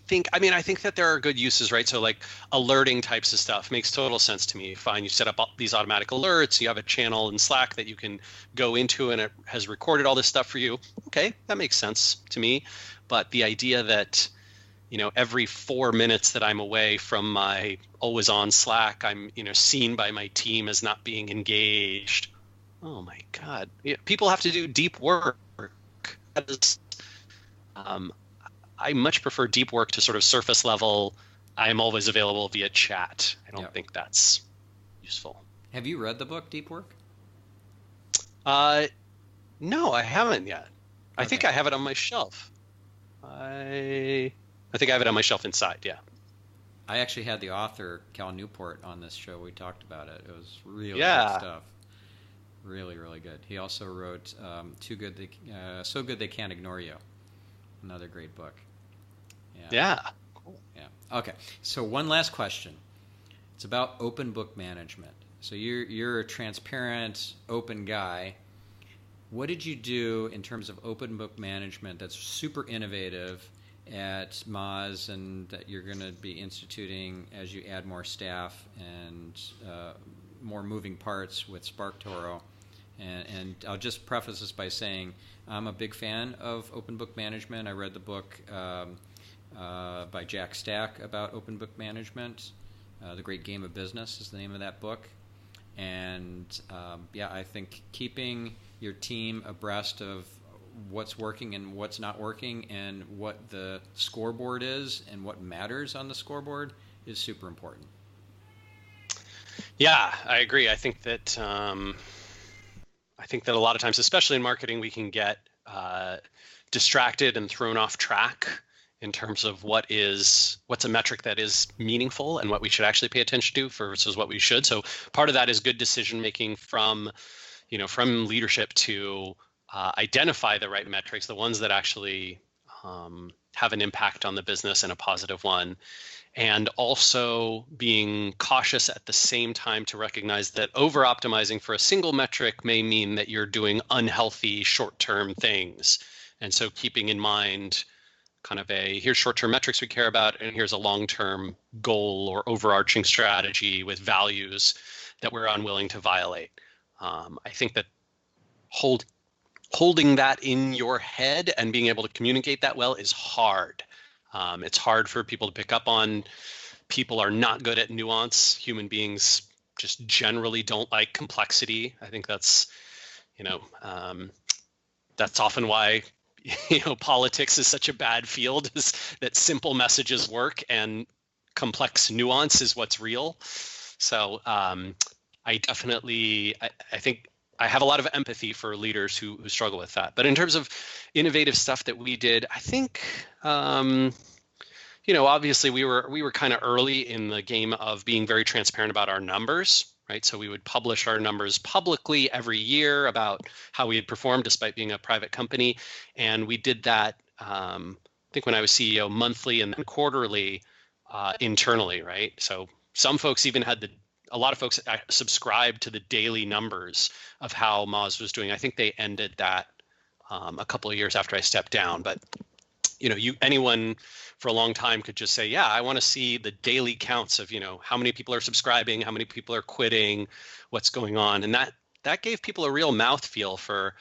think that there are good uses, right? So like alerting types of stuff makes total sense to me. Fine, you set up these automatic alerts, you have a channel in Slack that you can go into and it has recorded all this stuff for you. Okay, that makes sense to me. But the idea that, every 4 minutes that I'm away from my always on Slack, I'm, seen by my team as not being engaged. Oh my God. Yeah, people have to do deep work. That is, I much prefer deep work to sort of surface level. I'm always available via chat. I don't think that's useful. Have you read the book Deep Work? No, I haven't yet. Okay. I think I have it on my shelf. I think I have it on my shelf inside. Yeah. I actually had the author Cal Newport on this show. We talked about it. It was really good stuff. Really, really good. He also wrote So Good They Can't Ignore You. Another great book. Yeah. Cool. Yeah. Okay. So one last question. It's about open book management. So you're a transparent, open guy. What did you do in terms of open book management that's super innovative at Moz, and that you're going to be instituting as you add more staff and more moving parts with SparkToro? And I'll just preface this by saying I'm a big fan of open book management. I read the book by Jack Stack about open book management. The Great Game of Business is the name of that book. And I think keeping your team abreast of what's working and what's not working and what the scoreboard is and what matters on the scoreboard is super important. Yeah, I agree. I think that a lot of times, especially in marketing, we can get distracted and thrown off track in terms of what's a metric that is meaningful and what we should actually pay attention to versus what we should. So part of that is good decision making from leadership to identify the right metrics, the ones that actually have an impact on the business and a positive one. And also being cautious at the same time to recognize that over-optimizing for a single metric may mean that you're doing unhealthy short-term things. And so keeping in mind kind of here's short-term metrics we care about, and here's a long-term goal or overarching strategy with values that we're unwilling to violate. I think that holding that in your head and being able to communicate that well is hard. It's hard for people to pick up on. People are not good at nuance. Human beings just generally don't like complexity. I think that's often why politics is such a bad field, is that simple messages work and complex nuance is what's real. So I think I have a lot of empathy for leaders who struggle with that. But in terms of innovative stuff that we did, I think, obviously we were kind of early in the game of being very transparent about our numbers, right? So we would publish our numbers publicly every year about how we had performed despite being a private company. And we did that, I think when I was CEO, monthly and then quarterly internally, right? So some folks even a lot of folks subscribed to the daily numbers of how Moz was doing. I think they ended that a couple of years after I stepped down. But anyone for a long time could just say, yeah, I want to see the daily counts of how many people are subscribing, how many people are quitting, what's going on, and that gave people a real mouthfeel for,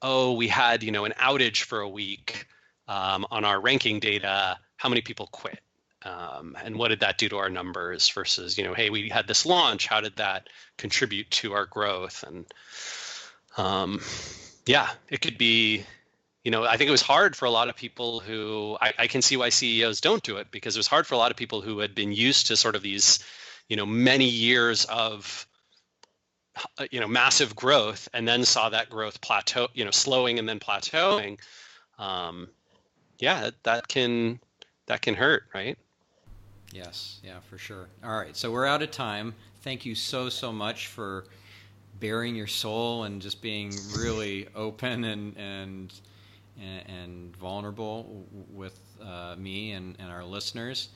we had an outage for a week on our ranking data. How many people quit? and what did that do to our numbers versus, hey, we had this launch, how did that contribute to our growth? And yeah, it could be, I think it was hard for a lot of people who, I can see why CEOs don't do it, because it was hard for a lot of people who had been used to sort of these, many years of, massive growth, and then saw that growth plateau, slowing and then plateauing. Yeah, that can hurt, right? Yes, yeah, for sure. All right, so we're out of time. Thank you so much for bearing your soul and just being really open and vulnerable with me and our listeners.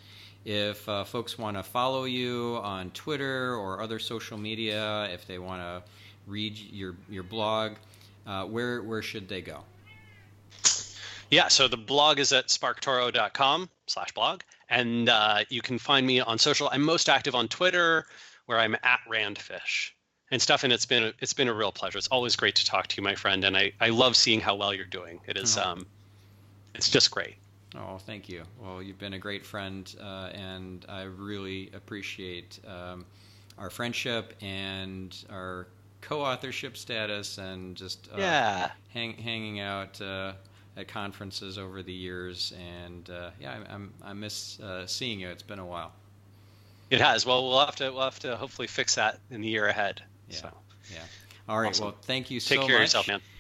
If folks want to follow you on Twitter or other social media, if they want to read your blog, where should they go? Yeah, so the blog is at sparktoro.com/blog, and you can find me on social. I'm most active on Twitter, where I'm at Randfish. And Stephan, it's been a real pleasure. It's always great to talk to you, my friend, and I love seeing how well you're doing. It is it's just great. Oh, thank you. Well, you've been a great friend, and I really appreciate our friendship and our co-authorship status, and just hanging out at conferences over the years. And I miss seeing you. It's been a while. It has. Well, we'll have to hopefully fix that in the year ahead. Yeah. So. Yeah. All right. Awesome. Well, thank you so much. Take care of yourself, man.